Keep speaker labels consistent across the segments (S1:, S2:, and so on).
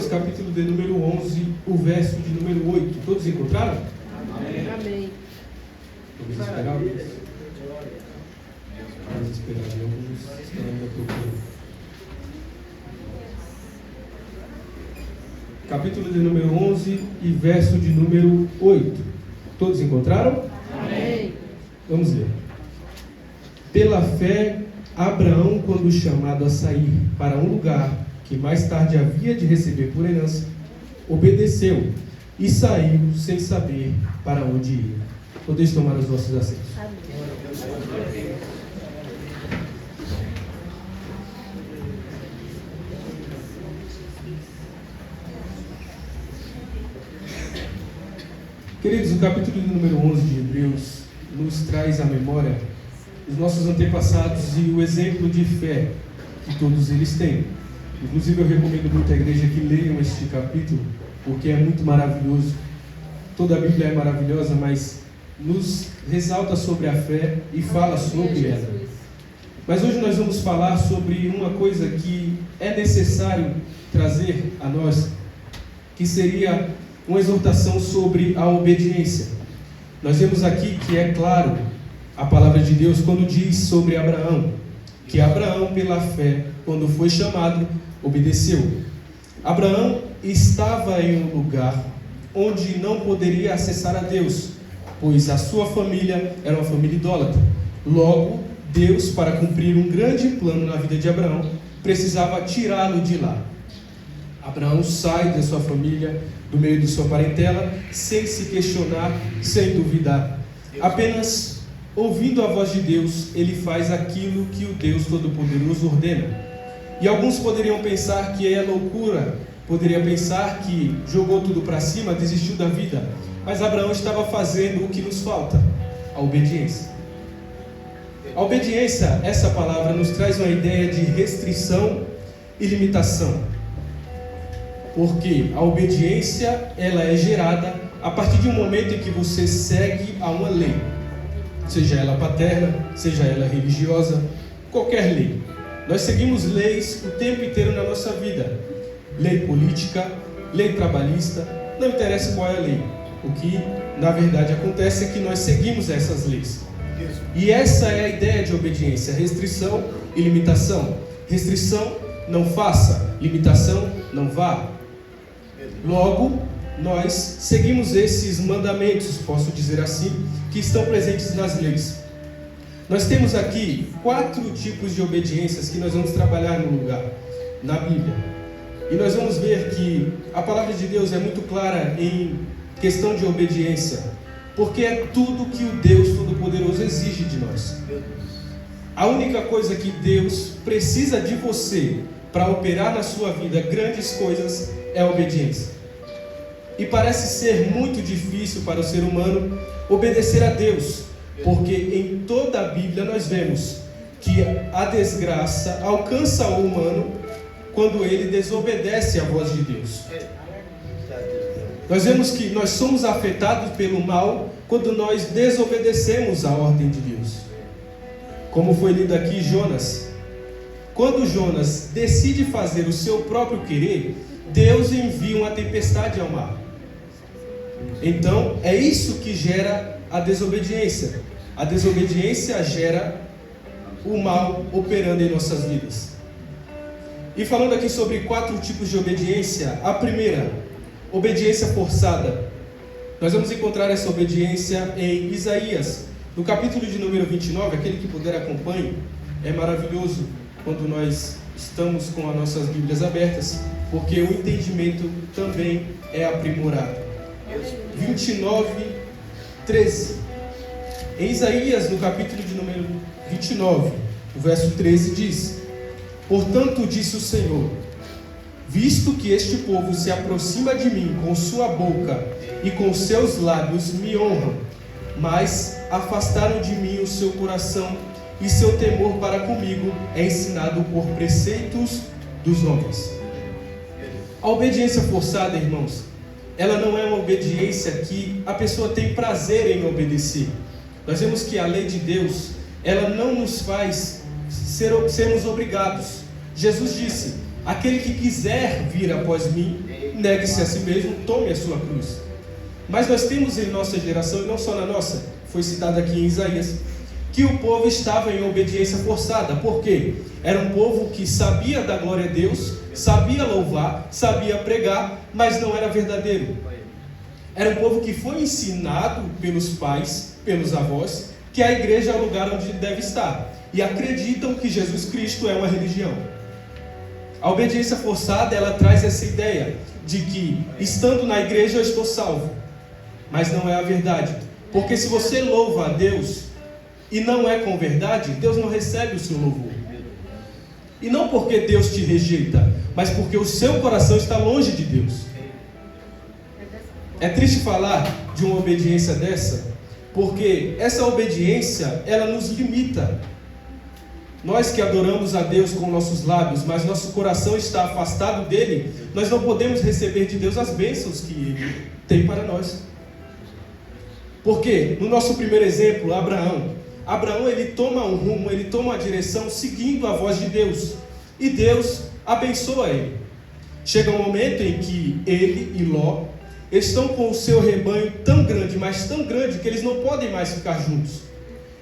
S1: Capítulo de número 11, o verso de número 8. Todos encontraram?
S2: Amém. Amém.
S1: Vamos esperar alguns. Vamos esperar alguns. Estão ainda procurando. Capítulo de número 11 e verso de número 8. Todos encontraram?
S2: Amém.
S1: Vamos ler. Pela fé, Abraão, quando chamado a sair para um lugar que mais tarde havia de receber por herança, obedeceu e saiu sem saber para onde ia. Podeis tomar os vossos assentos. Queridos, o capítulo número 11 de Hebreus nos traz à memória os nossos antepassados e o exemplo de fé que todos eles têm. Inclusive eu recomendo muito à igreja que leiam este capítulo, porque é muito maravilhoso. Toda a Bíblia é maravilhosa, mas nos ressalta sobre a fé e fala sobre ela. Mas hoje nós vamos falar sobre uma coisa que é necessário trazer a nós, que seria uma exortação sobre a obediência. Nós vemos aqui que é claro a palavra de Deus quando diz sobre Abraão, que Abraão, pela fé, quando foi chamado, obedeceu. Abraão estava em um lugar onde não poderia acessar a Deus, pois a sua família era uma família idólatra. Logo, Deus, para cumprir um grande plano na vida de Abraão, precisava tirá-lo de lá. Abraão sai da sua família, do meio de sua parentela, sem se questionar, sem duvidar. Apenas ouvindo a voz de Deus, ele faz aquilo que o Deus Todo-Poderoso ordena. E alguns poderiam pensar que é loucura, poderia pensar que jogou tudo para cima, desistiu da vida. Mas Abraão estava fazendo o que nos falta, a obediência. A obediência, essa palavra nos traz uma ideia de restrição e limitação. Porque a obediência, ela é gerada a partir de um momento em que você segue a uma lei. Seja ela paterna, seja ela religiosa, qualquer lei. Nós seguimos leis o tempo inteiro na nossa vida. Lei política, lei trabalhista, não interessa qual é a lei. O que, na verdade, acontece é que nós seguimos essas leis. E essa é a ideia de obediência, restrição e limitação. Restrição, não faça. Limitação, não vá. Logo, nós seguimos esses mandamentos, posso dizer assim, que estão presentes nas leis. Nós temos aqui 4 tipos de obediências que nós vamos trabalhar no lugar, na Bíblia. E nós vamos ver que a palavra de Deus é muito clara em questão de obediência, porque é tudo que o Deus Todo-Poderoso exige de nós. A única coisa que Deus precisa de você para operar na sua vida grandes coisas é a obediência. E parece ser muito difícil para o ser humano obedecer a Deus, porque em toda a Bíblia nós vemos que a desgraça alcança o humano quando ele desobedece à voz de Deus. Nós vemos que nós somos afetados pelo mal quando nós desobedecemos à ordem de Deus. Como foi lido aqui, Jonas. Quando Jonas decide fazer o seu próprio querer, Deus envia uma tempestade ao mar. Então, é isso que gera a desobediência. A desobediência gera o mal operando em nossas vidas. E falando aqui sobre 4 tipos de obediência, a primeira, obediência forçada. Nós vamos encontrar essa obediência em Isaías, no capítulo de número 29, aquele que puder acompanhe. É maravilhoso quando nós estamos com as nossas Bíblias abertas, porque o entendimento também é aprimorado. 29, 13. Em Isaías, no capítulo de número 29, o verso 13 diz: Portanto, disse o Senhor, visto que este povo se aproxima de mim com sua boca e com seus lábios me honram, mas afastaram de mim o seu coração, e seu temor para comigo é ensinado por preceitos dos homens. A obediência forçada, irmãos, ela não é uma obediência que a pessoa tem prazer em obedecer. Nós vemos que a lei de Deus, ela não nos faz sermos obrigados. Jesus disse: aquele que quiser vir após mim, negue-se a si mesmo, tome a sua cruz. Mas nós temos em nossa geração, e não só na nossa, foi citado aqui em Isaías, que o povo estava em obediência forçada. Por quê? Era um povo que sabia da glória a Deus, sabia louvar, sabia pregar, mas não era verdadeiro. Era um povo que foi ensinado pelos pais, pelos avós, que a igreja é o lugar onde deve estar, e acreditam que Jesus Cristo é uma religião. A obediência forçada, ela traz essa ideia de que, estando na igreja, eu estou salvo. Mas não é a verdade. Porque se você louva a Deus e não é com verdade, Deus não recebe o seu louvor. E não porque Deus te rejeita, mas porque o seu coração está longe de Deus. É triste falar de uma obediência dessa, porque essa obediência, ela nos limita. Nós que adoramos a Deus com nossos lábios, mas nosso coração está afastado dele, nós não podemos receber de Deus as bênçãos que Ele tem para nós. Porque, no nosso primeiro exemplo, Abraão ele toma um rumo, ele toma uma direção seguindo a voz de Deus. E Deus abençoa ele. Chega um momento em que ele e Ló estão com o seu rebanho tão grande, mas tão grande, que eles não podem mais ficar juntos.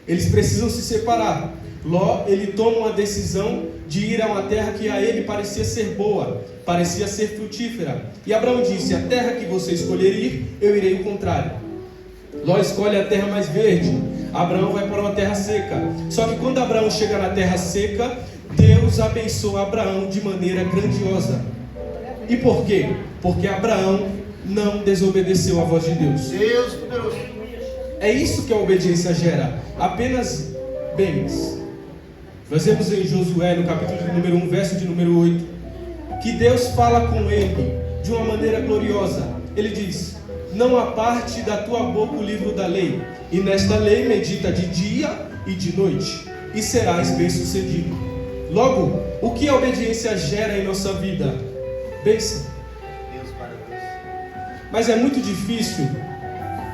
S1: Eles precisam se separar. Ló, ele toma uma decisão de ir a uma terra que a ele parecia ser boa, parecia ser frutífera. E Abraão disse: a terra que você escolher ir, eu irei o contrário. Ló escolhe a terra mais verde, Abraão vai para uma terra seca. Só que quando Abraão chega na terra seca, Deus abençoa Abraão de maneira grandiosa. E por quê? Porque Abraão não desobedeceu à voz de Deus.
S3: Deus poderoso.
S1: É isso que a obediência gera, apenas bens. Nós vemos em Josué, no capítulo de número 1, verso de número 8, que Deus fala com ele de uma maneira gloriosa. Ele diz: não aparte da tua boca o livro da lei, e nesta lei medita de dia e de noite, e serás bem-sucedido. Logo, o que a obediência gera em nossa vida? Bênção. Mas é muito difícil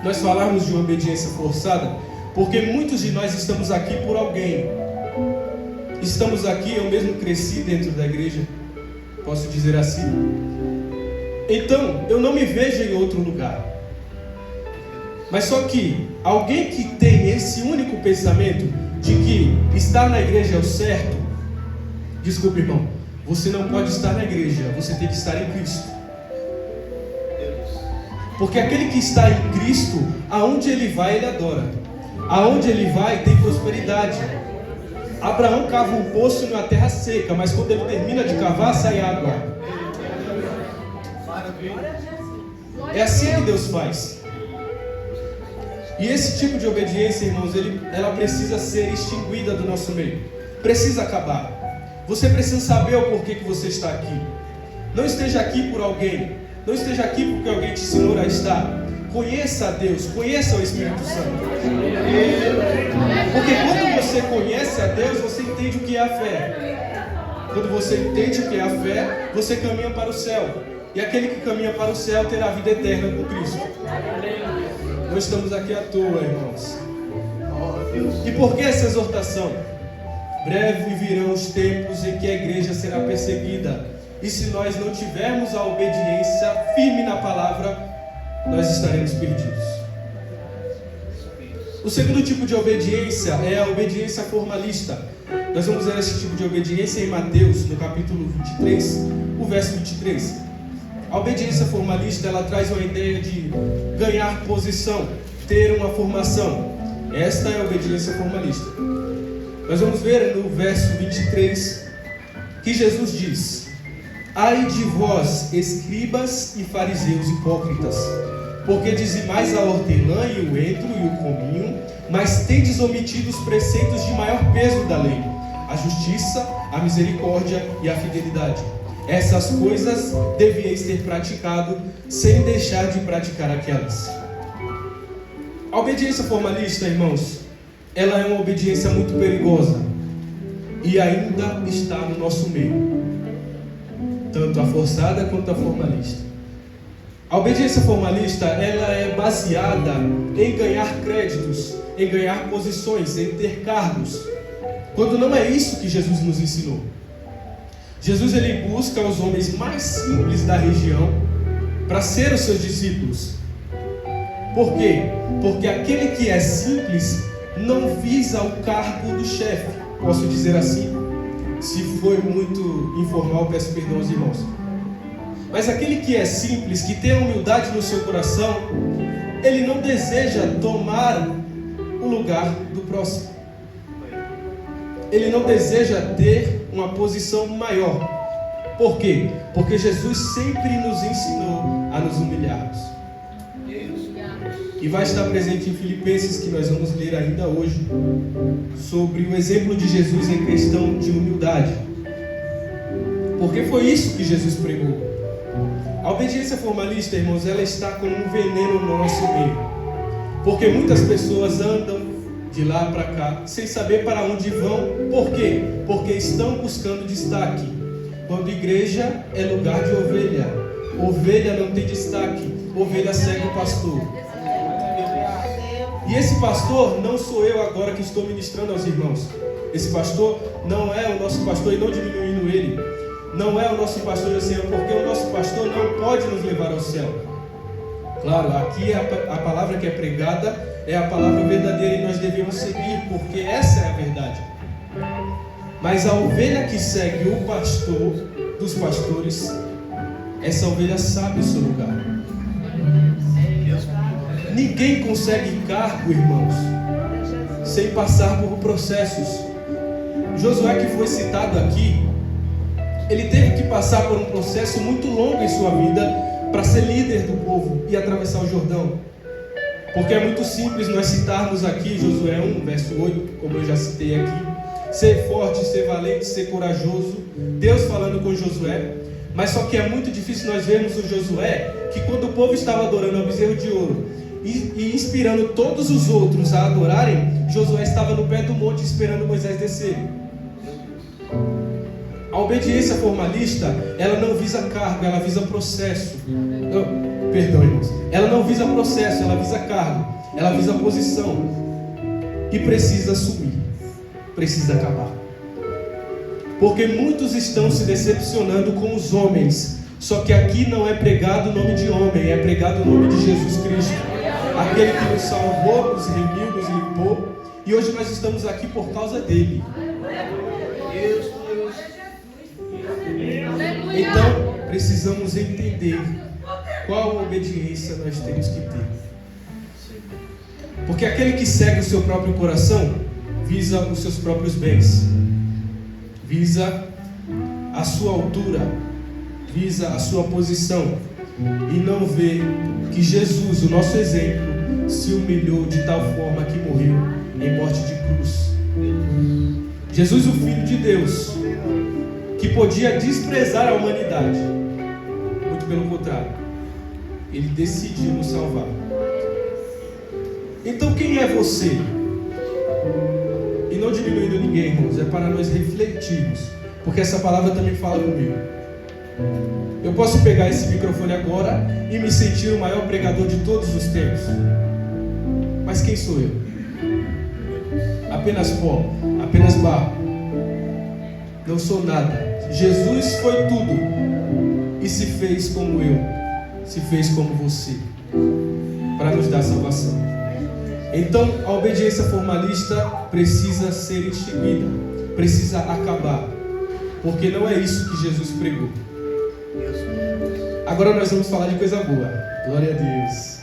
S1: nós falarmos de uma obediência forçada, porque muitos de nós estamos aqui por alguém. Estamos aqui, eu mesmo cresci dentro da igreja, posso dizer assim. Então, eu não me vejo em outro lugar. Mas só que alguém que tem esse único pensamento de que estar na igreja é o certo, desculpe, irmão, você não pode estar na igreja, você tem que estar em Cristo. Porque aquele que está em Cristo, aonde ele vai, ele adora. Aonde ele vai, tem prosperidade. Abraão cava um poço na terra seca, mas quando ele termina de cavar, sai água. É assim que Deus faz. E esse tipo de obediência, irmãos, ela precisa ser extinguida do nosso meio. Precisa acabar. Você precisa saber o porquê que você está aqui. Não esteja aqui por alguém. Não esteja aqui porque alguém te ensinou a estar. Conheça a Deus, conheça o Espírito Santo. Porque quando você conhece a Deus, você entende o que é a fé. Quando você entende o que é a fé, você caminha para o céu. E aquele que caminha para o céu terá a vida eterna com Cristo. Não estamos aqui à toa, irmãos. E por que essa exortação? Breve virão os tempos em que a igreja será perseguida. E se nós não tivermos a obediência firme na palavra, nós estaremos perdidos. O segundo tipo de obediência é a obediência formalista. Nós vamos ver esse tipo de obediência em Mateus, no capítulo 23, o verso 23. A obediência formalista, ela traz uma ideia de ganhar posição, ter uma formação. Esta é a obediência formalista. Nós vamos ver no verso 23 que Jesus diz: ai de vós, escribas e fariseus hipócritas, porque dizimais a hortelã e o endro e o cominho, mas tendes omitido os preceitos de maior peso da lei, a justiça, a misericórdia e a fidelidade. Essas coisas devíeis ter praticado, sem deixar de praticar aquelas. A obediência formalista, irmãos, ela é uma obediência muito perigosa e ainda está no nosso meio. Tanto a forçada quanto a formalista. A obediência formalista, ela é baseada em ganhar créditos, em ganhar posições, em ter cargos, quando não é isso que Jesus nos ensinou. Jesus ele busca os homens mais simples da região para ser os seus discípulos. Por quê? Porque aquele que é simples não visa o cargo do chefe. Posso dizer assim? Se foi muito informal, peço perdão aos irmãos. Mas aquele que é simples, que tem a humildade no seu coração, ele não deseja tomar o lugar do próximo. Ele não deseja ter uma posição maior. Por quê? Porque Jesus sempre nos ensinou a nos humilharmos. E vai estar presente em Filipenses, que nós vamos ler ainda hoje, sobre o exemplo de Jesus em questão de humildade. Porque foi isso que Jesus pregou. A obediência formalista, irmãos, ela está como um veneno no nosso meio. Porque muitas pessoas andam de lá para cá, sem saber para onde vão. Por quê? Porque estão buscando destaque. Quando igreja é lugar de ovelha. Ovelha não tem destaque. Ovelha segue o pastor. E esse pastor não sou eu agora que estou ministrando aos irmãos. Esse pastor não é o nosso pastor, e não diminuindo ele. Não é o nosso pastor do Senhor, porque o nosso pastor não pode nos levar ao céu. Claro, aqui a palavra que é pregada é a palavra verdadeira e nós devemos seguir, porque essa é a verdade. Mas a ovelha que segue o pastor dos pastores, essa ovelha sabe o seu lugar. Ninguém consegue cargo, irmãos, sem passar por processos. Josué, que foi citado aqui, ele teve que passar por um processo muito longo em sua vida para ser líder do povo e atravessar o Jordão. Porque é muito simples nós citarmos aqui Josué 1, verso 8, como eu já citei aqui. Ser forte, ser valente, ser corajoso. Deus falando com Josué. Mas só que é muito difícil nós vermos o Josué, que quando o povo estava adorando ao bezerro de ouro e inspirando todos os outros a adorarem, Josué estava no pé do monte esperando Moisés descer. A obediência formalista, ela não visa cargo, ela visa processo. Perdão, irmãos. Ela não visa processo, ela visa cargo, ela visa posição. E precisa assumir, precisa acabar. Porque muitos estão se decepcionando com os homens. Só que aqui não é pregado o nome de homem, é pregado o nome de Jesus Cristo. Aquele que nos salvou, nos remiu, nos limpou. E hoje nós estamos aqui por causa dele. Então, precisamos entender qual obediência nós temos que ter. Porque aquele que segue o seu próprio coração visa os seus próprios bens, visa a sua altura, visa a sua posição, e não vê que Jesus, o nosso exemplo, se humilhou de tal forma que morreu em morte de cruz. Jesus, o Filho de Deus, que podia desprezar a humanidade, muito pelo contrário, ele decidiu nos salvar. Então quem é você? E não diminuindo ninguém, irmãos, é para nós refletirmos, porque essa palavra também fala comigo. Eu posso pegar esse microfone agora e me sentir o maior pregador de todos os tempos, mas quem sou eu? Apenas pó, apenas barro. Não sou nada. Jesus foi tudo e se fez como eu, se fez como você, para nos dar salvação. Então a obediência formalista precisa ser extinguida, precisa acabar, porque não é isso que Jesus pregou. Agora nós vamos falar de coisa boa. Glória a Deus.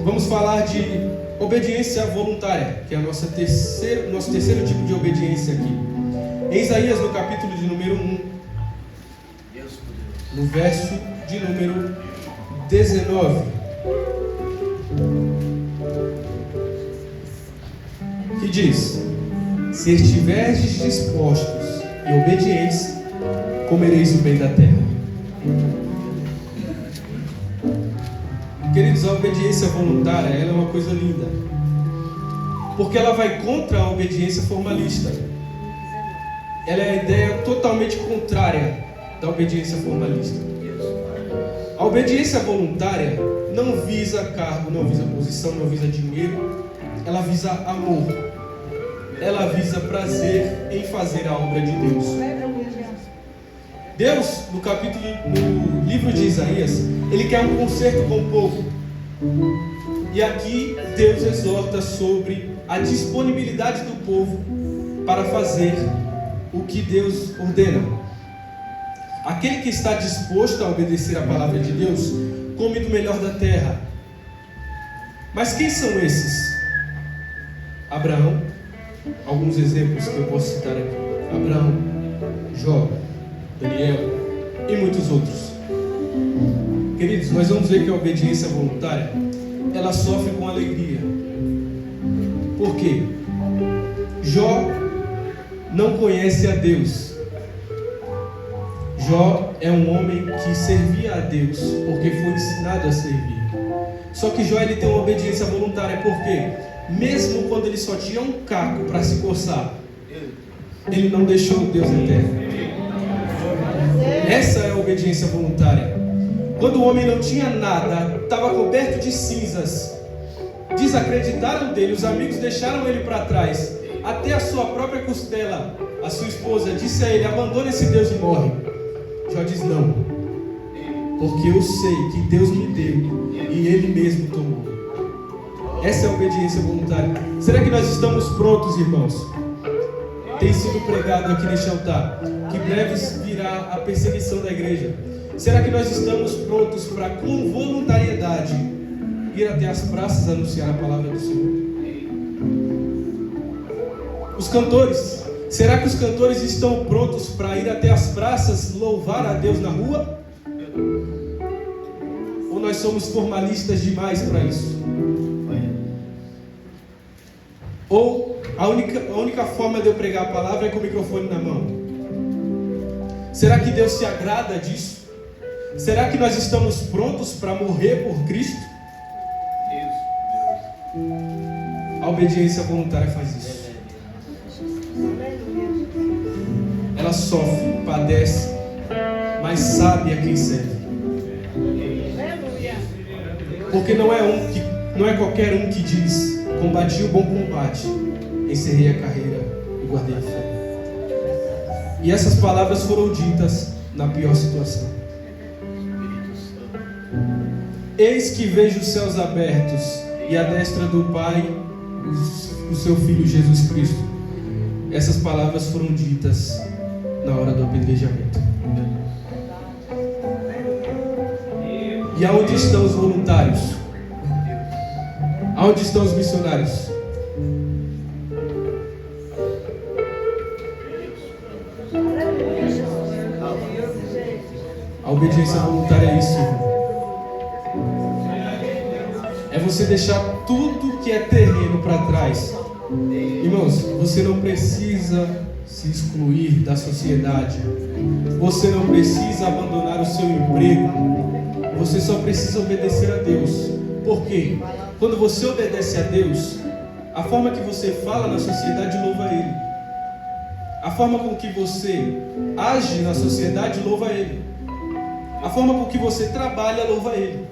S1: Vamos falar de obediência voluntária, que é nosso terceiro tipo de obediência aqui. Em Isaías, no capítulo de número 1, no verso de número 19, que diz: se estiverdes dispostos e obedientes, comereis o bem da terra. Queridos, a obediência voluntária, ela é uma coisa linda, porque ela vai contra a obediência formalista. Ela é a ideia totalmente contrária da obediência formalista. A obediência voluntária não visa cargo, não visa posição, não visa dinheiro. Ela visa amor. Ela visa prazer em fazer a obra de Deus. Deus, no livro de Isaías, Ele quer um conserto com o povo. E aqui Deus exorta sobre a disponibilidade do povo para fazer o que Deus ordena. Aquele que está disposto a obedecer a palavra de Deus come do melhor da terra. Mas quem são esses? Abraão, alguns exemplos que eu posso citar aqui: Abraão, Jó, Daniel e muitos outros. Queridos, nós vamos ver que a obediência voluntária, ela sofre com alegria. Por quê? Jó não conhece a Deus. Jó é um homem que servia a Deus porque foi ensinado a servir. Só que Jó, ele tem uma obediência voluntária. Por quê? Mesmo quando ele só tinha um caco para se coçar, ele não deixou Deus eterno. Essa é a obediência voluntária. Quando o homem não tinha nada, estava coberto de cinzas, desacreditaram dele, os amigos deixaram ele para trás, até a sua própria costela, a sua esposa, disse a ele: abandona esse Deus e morre. Jó diz: não, porque eu sei que Deus me deu e Ele mesmo tomou. Essa é a obediência voluntária. Será que nós estamos prontos, irmãos? Tem sido pregado aqui neste altar que breves virá a perseguição da igreja. Será que nós estamos prontos para, com voluntariedade, ir até as praças anunciar a palavra do Senhor? Os cantores, será que os cantores estão prontos para ir até as praças louvar a Deus na rua? Ou nós somos formalistas demais para isso? Ou a única forma de eu pregar a palavra é com o microfone na mão? Será que Deus se agrada disso? Será que nós estamos prontos para morrer por Cristo? A obediência voluntária faz isso. Ela sofre, padece, mas sabe a quem serve. Porque não é qualquer um que diz: combati o bom combate, encerrei a carreira e guardei a fé. E essas palavras foram ditas na pior situação. Eis que vejo os céus abertos e a destra do Pai, o seu Filho Jesus Cristo. Essas palavras foram ditas na hora do apedrejamento. E aonde estão os voluntários? Aonde estão os missionários? A obediência voluntária é isso, irmão. É você deixar tudo que é terreno para trás. Irmãos, você não precisa se excluir da sociedade. Você não precisa abandonar o seu emprego. Você só precisa obedecer a Deus. Por quê? Quando você obedece a Deus, a forma que você fala na sociedade louva Ele. A forma com que você age na sociedade louva Ele. A forma com que você trabalha louva Ele.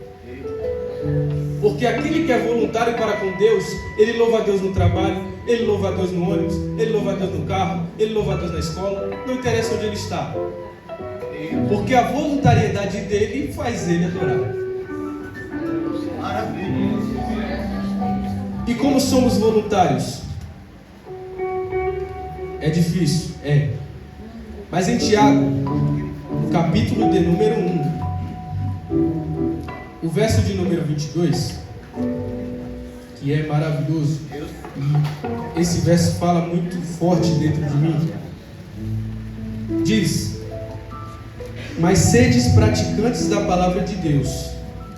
S1: Porque aquele que é voluntário para com Deus, ele louva a Deus no trabalho, ele louva a Deus no ônibus, ele louva a Deus no carro, ele louva a Deus na escola, não interessa onde ele está. Porque a voluntariedade dele faz ele adorar. E como somos voluntários? É difícil, é. Mas em Tiago, no capítulo de número 1, o verso de número 22, que é maravilhoso, e esse verso fala muito forte dentro de mim, diz: mas sedes praticantes da palavra de Deus,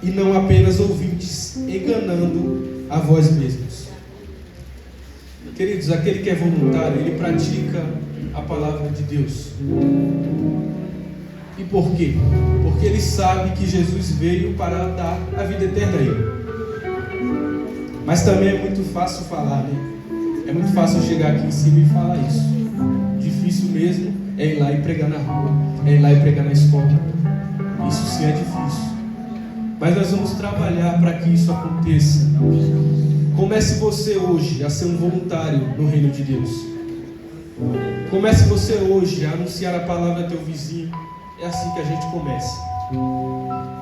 S1: e não apenas ouvintes, enganando a vós mesmos. Queridos, aquele que é voluntário, ele pratica a palavra de Deus. E por quê? Porque ele sabe que Jesus veio para dar a vida eterna a ele. Mas também é muito fácil falar, né? É muito fácil chegar aqui em cima e falar isso. Difícil mesmo é ir lá e pregar na rua, é ir lá e pregar na escola. Isso sim é difícil. Mas nós vamos trabalhar para que isso aconteça. Comece você hoje a ser um voluntário no reino de Deus. Comece você hoje a anunciar a palavra ao teu vizinho. é assim que a gente começa.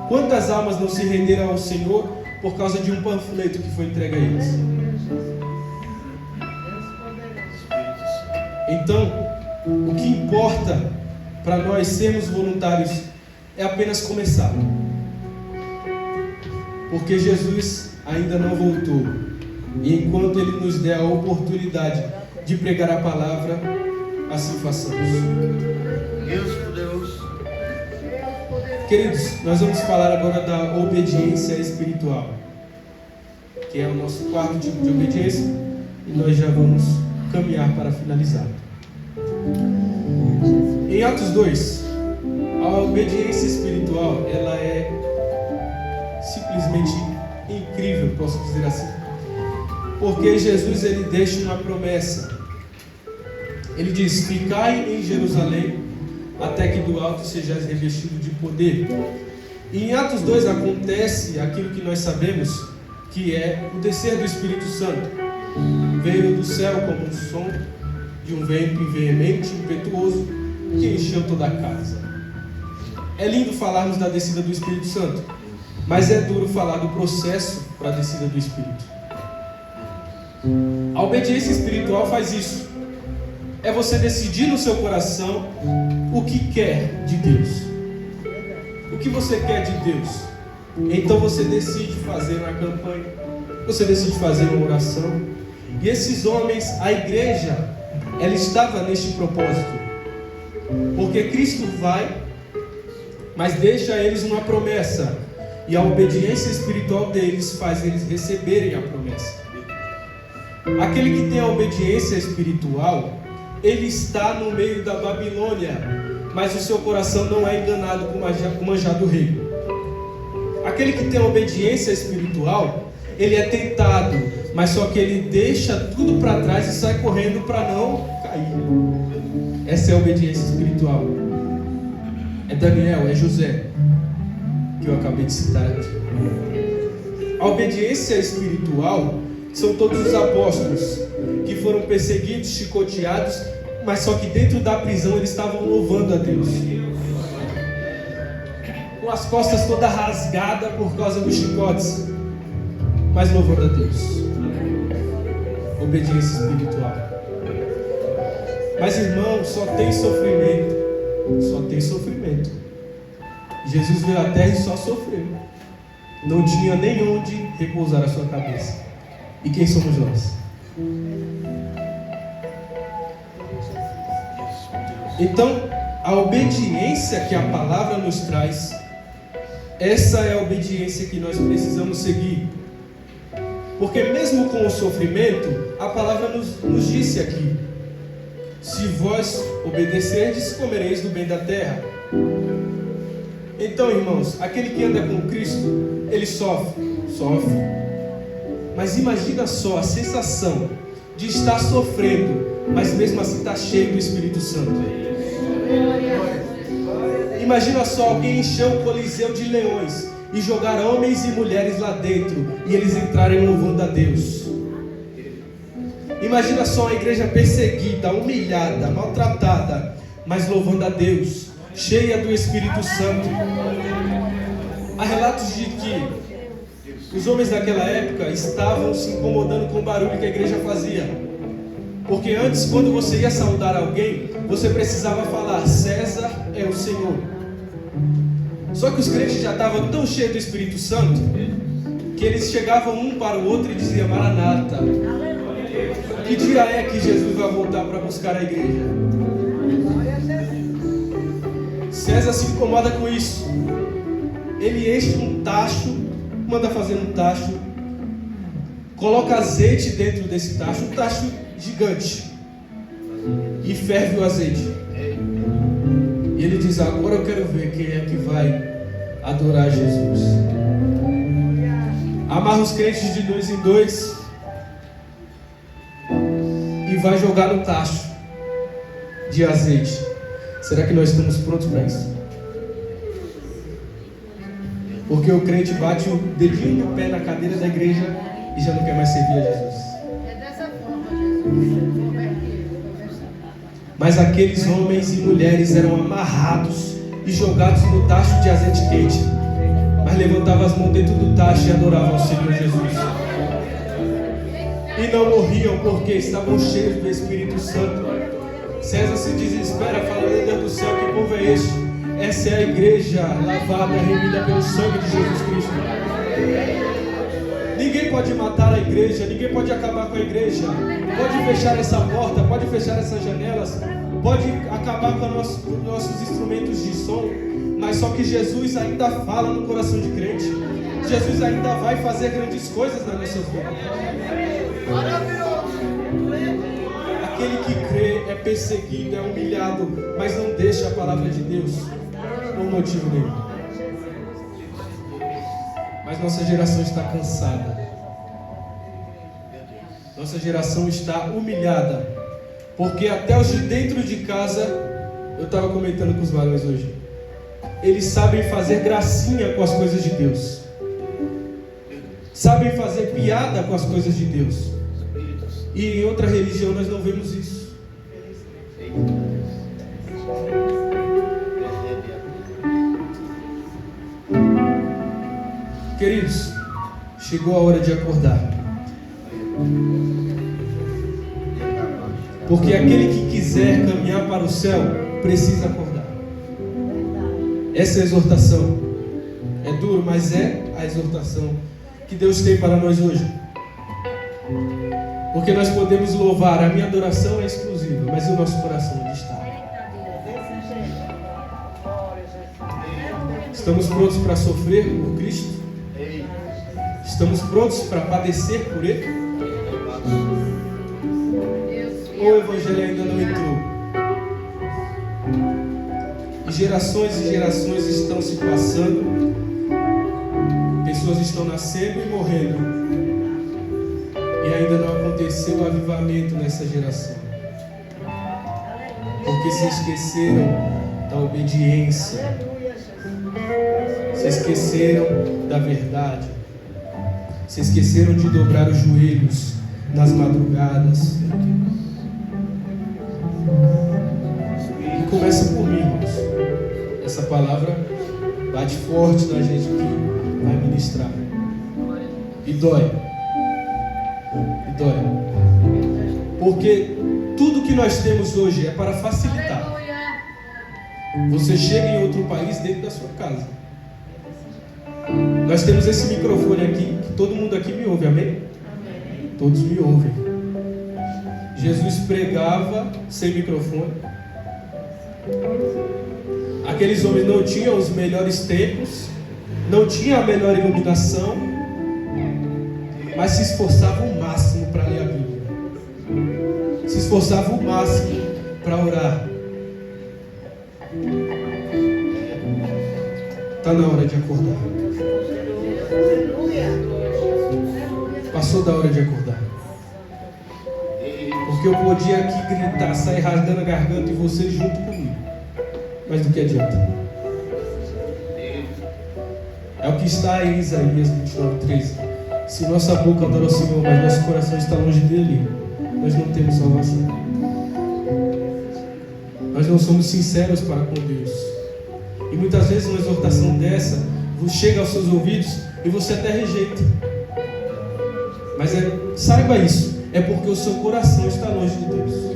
S1: Quantas almas não se renderam ao Senhor por causa de um panfleto que foi entregue a eles? Então, o que importa para nós sermos voluntários é apenas começar. Porque Jesus ainda não voltou. E enquanto Ele nos der a oportunidade de pregar a palavra, assim façamos.
S3: Deus poderoso.
S1: Queridos, nós vamos falar agora da obediência espiritual, que é o nosso quarto tipo de obediência, e nós já vamos caminhar para finalizar. Em Atos 2, a obediência espiritual, ela é simplesmente incrível, posso dizer assim, porque Jesus, ele deixa uma promessa. Ele diz: ficai em Jerusalém até que do alto sejais revestido de poder. E em Atos 2 acontece aquilo que nós sabemos, que é o descer do Espírito Santo. Veio do céu como um som de um vento veemente, impetuoso, que encheu toda a casa. É lindo falarmos da descida do Espírito Santo, mas é duro falar do processo para a descida do Espírito. A obediência espiritual faz isso. É você decidir no seu coração o que quer de Deus. O que você quer de Deus? Então você decide fazer uma campanha, você decide fazer uma oração. E esses homens, a igreja, ela estava neste propósito. Porque Cristo vai, mas deixa a eles uma promessa. E a obediência espiritual deles faz eles receberem a promessa. Aquele que tem a obediência espiritual, ele está no meio da Babilônia, mas o seu coração não é enganado com o manjar do rei. Aquele que tem a obediência espiritual, ele é tentado, mas só que ele deixa tudo para trás e sai correndo para não cair. Essa é a obediência espiritual. É Daniel, é José, que eu acabei de citar aqui. A obediência espiritual são todos os apóstolos que foram perseguidos, chicoteados, mas só que dentro da prisão eles estavam louvando a Deus, com as costas todas rasgadas por causa dos chicotes, mas louvando a Deus. Obediência espiritual. Mas irmão, só tem sofrimento. Só tem sofrimento. Jesus veio à terra e só sofreu. Não tinha nem onde repousar a sua cabeça. E quem somos nós? Então, a obediência que a palavra nos traz, essa é a obediência que nós precisamos seguir. Porque mesmo com o sofrimento, a palavra nos disse aqui: se vós obedecerdes, comereis do bem da terra. Então, irmãos, aquele que anda com Cristo, ele sofre. Mas imagina só a sensação de estar sofrendo, mas mesmo assim estar cheio do Espírito Santo. Imagina só alguém encher o Coliseu de leões e jogar homens e mulheres lá dentro e eles entrarem louvando a Deus. Imagina só a igreja perseguida, humilhada, maltratada, mas louvando a Deus, cheia do Espírito Santo. Há relatos de que os homens daquela época estavam se incomodando com o barulho que a igreja fazia. Porque antes, quando você ia saudar alguém, você precisava falar: César é o Senhor. Só que os crentes já estavam tão cheios do Espírito Santo que eles chegavam um para o outro e diziam: Maranata, que dia é que Jesus vai voltar para buscar a igreja? César se incomoda com isso. Ele enche um tacho, manda fazer um tacho, coloca azeite dentro desse tacho, um tacho gigante, e ferve o azeite. E ele diz: agora eu quero ver quem é que vai adorar Jesus. Amarra os crentes de 2 em 2 e vai jogar no tacho de azeite. Será que nós estamos prontos para isso? Porque o crente bate o dedinho do pé na cadeira da igreja e já não quer mais servir a Jesus.
S2: É dessa forma, Jesus.
S1: Mas aqueles homens e mulheres eram amarrados e jogados no tacho de azeite quente, mas levantavam as mãos dentro do tacho e adoravam o Senhor Jesus. E não morriam porque estavam cheios do Espírito Santo. César se desespera, falando: Deus do céu, que povo é este? Essa é a igreja lavada, remida pelo sangue de Jesus Cristo. Ninguém pode matar a igreja, ninguém pode acabar com a igreja. Pode fechar essa porta, pode fechar essas janelas, pode acabar com nossos instrumentos de som, mas só que Jesus ainda fala no coração de crente. Jesus ainda vai fazer grandes coisas nas nossas vidas. Aquele que crê é perseguido, é humilhado, mas não deixa a palavra de Deus por motivo nenhum. Mas nossa geração está cansada. Nossa geração está humilhada. Porque até os de dentro de casa, eu estava comentando com os varões hoje, eles sabem fazer gracinha com as coisas de Deus. Sabem fazer piada com as coisas de Deus. E em outra religião nós não vemos isso. Queridos, chegou a hora de acordar. Porque aquele que quiser caminhar para o céu precisa acordar. Essa é a exortação. É duro, mas é a exortação que Deus tem para nós hoje. Porque nós podemos louvar, a minha adoração é exclusiva, mas o nosso coração onde está? Estamos prontos para sofrer por Cristo? Estamos prontos para padecer por Ele? Ou o Evangelho ainda não entrou? E gerações estão se passando, pessoas estão nascendo e morrendo, e ainda não aconteceu o avivamento nessa geração, porque se esqueceram da obediência, se esqueceram da verdade, se esqueceram de dobrar os joelhos nas madrugadas. E começa por mim, irmãos. Essa palavra bate forte na gente que vai ministrar. E dói. E dói. Porque tudo que nós temos hoje é para facilitar. Você chega em outro país dentro da sua casa. Nós temos esse microfone aqui, que todo mundo aqui me ouve, amém? Todos me ouvem. Jesus pregava sem microfone. Aqueles homens não tinham os melhores templos, não tinham a melhor iluminação, mas se esforçavam o máximo para ler a Bíblia, se esforçavam o máximo para orar. Está na hora de acordar. Passou da hora de acordar. Porque eu podia aqui gritar, sair rasgando a garganta e vocês junto comigo. Mas do que adianta? É o que está em Isaías 29:13. Se nossa boca adora o Senhor, mas nosso coração está longe dele, nós não temos salvação. Nós não somos sinceros para com Deus. E muitas vezes uma exortação dessa chega aos seus ouvidos e você até rejeita. Mas saiba isso, é porque o seu coração está longe de Deus.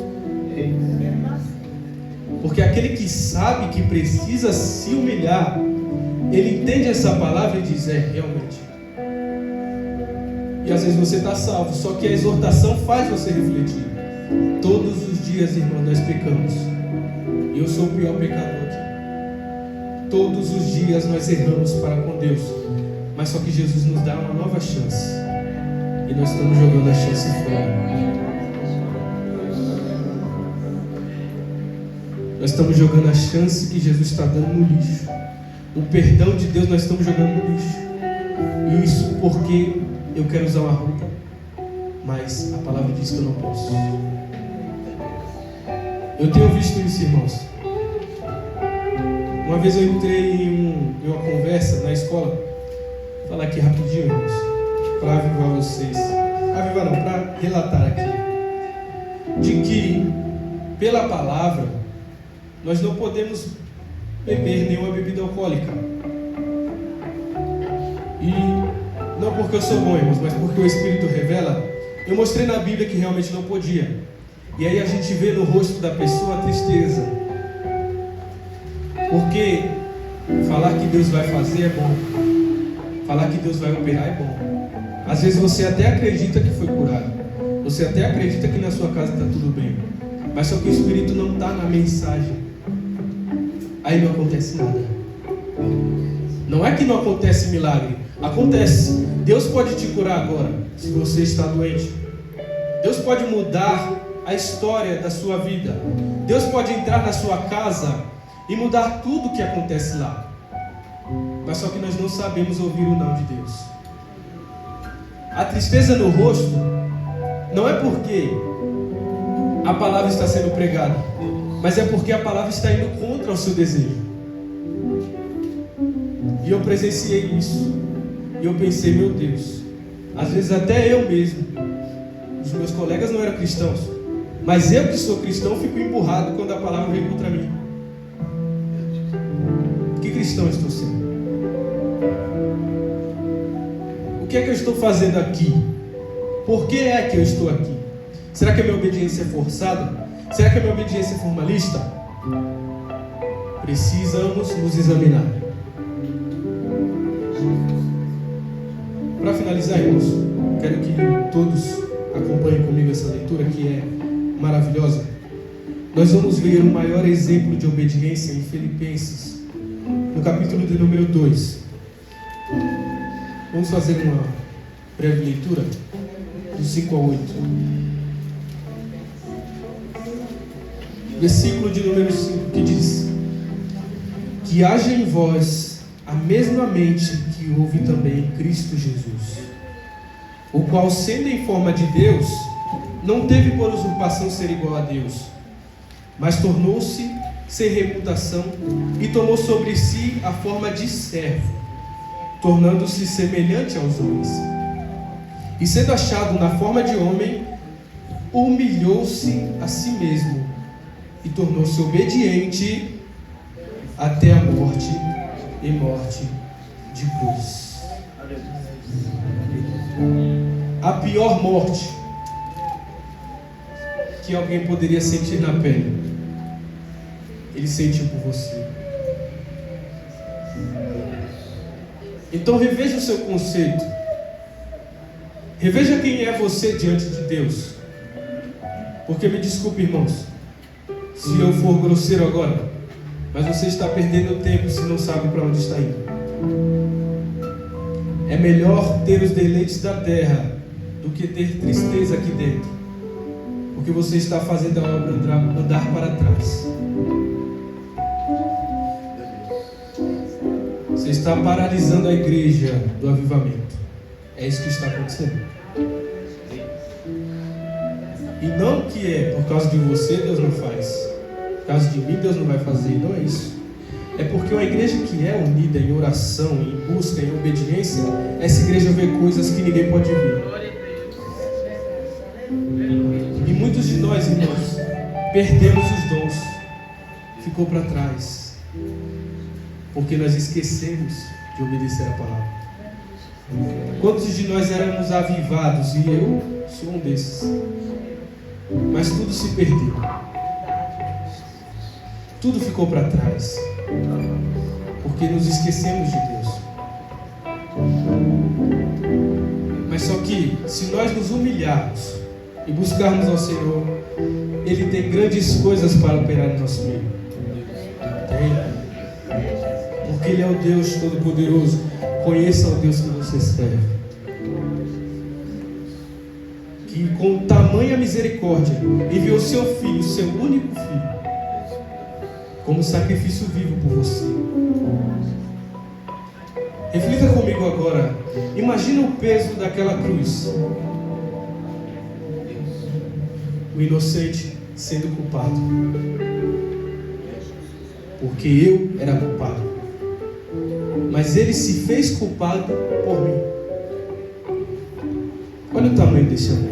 S1: Porque aquele que sabe que precisa se humilhar, ele entende essa palavra e diz: realmente. E às vezes você está salvo, só que a exortação faz você refletir. Todos os dias, irmão, nós pecamos. E eu sou o pior pecador aqui. Todos os dias nós erramos para com Deus. Mas só que Jesus nos dá uma nova chance. E nós estamos jogando a chance fora. Nós estamos jogando a chance que Jesus está dando no lixo. O perdão de Deus nós estamos jogando no lixo. E isso porque eu quero usar uma roupa, mas a palavra diz que eu não posso. Eu tenho visto isso, irmãos. Uma vez eu entrei em uma conversa na escola. Vou falar aqui rapidinho, irmãos, para avivar vocês. Avivar não, para relatar aqui. De que, pela palavra, nós não podemos beber nenhuma bebida alcoólica. E não porque eu sou bom, irmãos, mas porque o Espírito revela. Eu mostrei na Bíblia que realmente não podia. E aí a gente vê no rosto da pessoa a tristeza. Porque falar que Deus vai fazer é bom. Falar que Deus vai operar é bom. Às vezes você até acredita que foi curado. Você até acredita que na sua casa está tudo bem. Mas só que o Espírito não está na mensagem. Aí não acontece nada. Não é que não acontece milagre. Acontece. Deus pode te curar agora, se você está doente. Deus pode mudar a história da sua vida. Deus pode entrar na sua casa e mudar tudo o que acontece lá. Mas só que nós não sabemos ouvir o não de Deus. A tristeza no rosto não é porque a palavra está sendo pregada, mas é porque a palavra está indo contra o seu desejo. E eu presenciei isso. E eu pensei, meu Deus, às vezes até eu mesmo, os meus colegas não eram cristãos, mas eu que sou cristão fico empurrado quando a palavra vem contra mim. Que cristão eu estou sendo? O que é que eu estou fazendo aqui? Por que é que eu estou aqui? Será que a minha obediência é forçada? Será que a minha obediência é formalista? Precisamos nos examinar. Para finalizar, irmãos, quero que todos acompanhem comigo essa leitura que é maravilhosa. Nós vamos ver o maior exemplo de obediência em Filipenses, no capítulo de número 2. Vamos fazer uma breve leitura, do 5 ao 8. Versículo de número 5, que diz: que haja em vós a mesma mente que houve também em Cristo Jesus, o qual, sendo em forma de Deus, não teve por usurpação ser igual a Deus, mas tornou-se sem reputação e tomou sobre si a forma de servo, tornando-se semelhante aos homens. E sendo achado na forma de homem, humilhou-se a si mesmo e tornou-se obediente até a morte e morte de cruz. A pior morte que alguém poderia sentir na pele, Ele sentiu por você. Então reveja o seu conceito. Reveja quem é você diante de Deus. Porque me desculpe, irmãos, se eu for grosseiro agora, mas você está perdendo tempo se não sabe para onde está indo. É melhor ter os deleites da terra do que ter tristeza aqui dentro, porque você está fazendo a obra andar para trás. Você está paralisando a igreja do avivamento. É isso que está acontecendo. E não que é por causa de você Deus não faz, por causa de mim Deus não vai fazer. Não é isso. É porque uma igreja que é unida em oração, em busca, em obediência, essa igreja vê coisas que ninguém pode ver. E muitos de nós, irmãos, perdemos os dons. Ficou para trás, porque nós esquecemos de obedecer a palavra. Quantos de nós éramos avivados? E eu sou um desses. Mas tudo se perdeu. Tudo ficou para trás, porque nos esquecemos de Deus. Mas só que se nós nos humilharmos e buscarmos ao Senhor, Ele tem grandes coisas para operar no nosso meio. Tem. Porque Ele é o Deus Todo-Poderoso. Conheça o Deus que você serve, que com tamanha misericórdia enviou seu Filho, seu único Filho, como sacrifício vivo por você. Reflita comigo agora. Imagina o peso daquela cruz. O inocente sendo culpado, porque eu era culpado, mas Ele se fez culpado por mim. Olha o tamanho desse amor.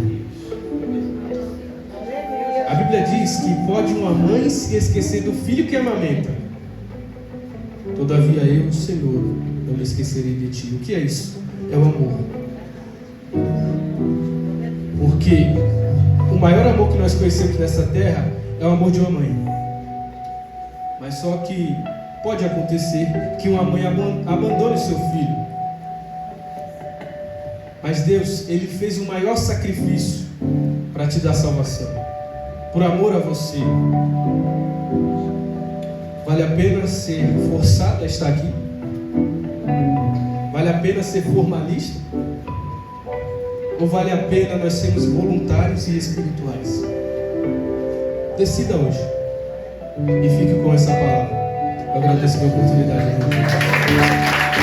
S1: A Bíblia diz que pode uma mãe se esquecer do filho que amamenta, Todavia eu, Senhor, não me esquecerei de ti. O que é isso? É o amor. Porque o maior amor que nós conhecemos nessa terra é o amor de uma mãe. Mas só que pode acontecer que uma mãe abandone seu filho. Mas Deus, Ele fez o maior sacrifício para te dar salvação. Por amor a você. Vale a pena ser forçado a estar aqui? Vale a pena ser formalista? Ou vale a pena nós sermos voluntários e espirituais? Decida hoje. E fique com essa palavra. Eu agradeço a oportunidade.